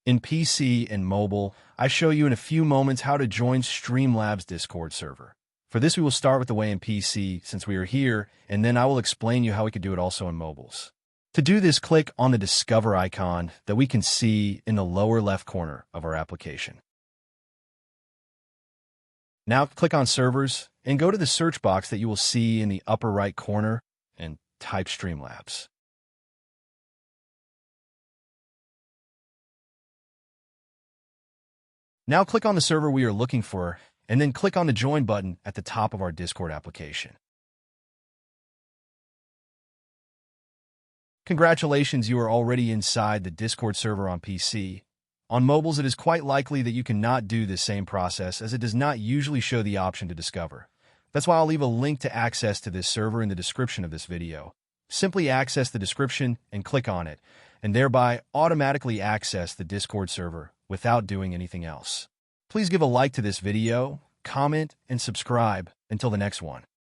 In PC and mobile, I show you in a few moments how to join Streamlabs Discord server. For this, we will start with the way in PC since we are here, and then I will explain you how we could do it also in mobiles. To do this, click on the Discover icon that we can see in the lower left corner of our application. Now click on Servers and go to the search box that you will see in the upper right corner and type Streamlabs. Now click on the server we are looking for and then click on the Join button at the top of our Discord application. Congratulations, you are already inside the Discord server on PC. On mobiles, it is quite likely that you cannot do this same process as it does not usually show the option to discover. That's why I'll leave a link to access to this server in the description of this video. Simply access the description and click on it, and thereby automatically access the Discord server without doing anything else. Please give a like to this video, comment, and subscribe. Until the next one.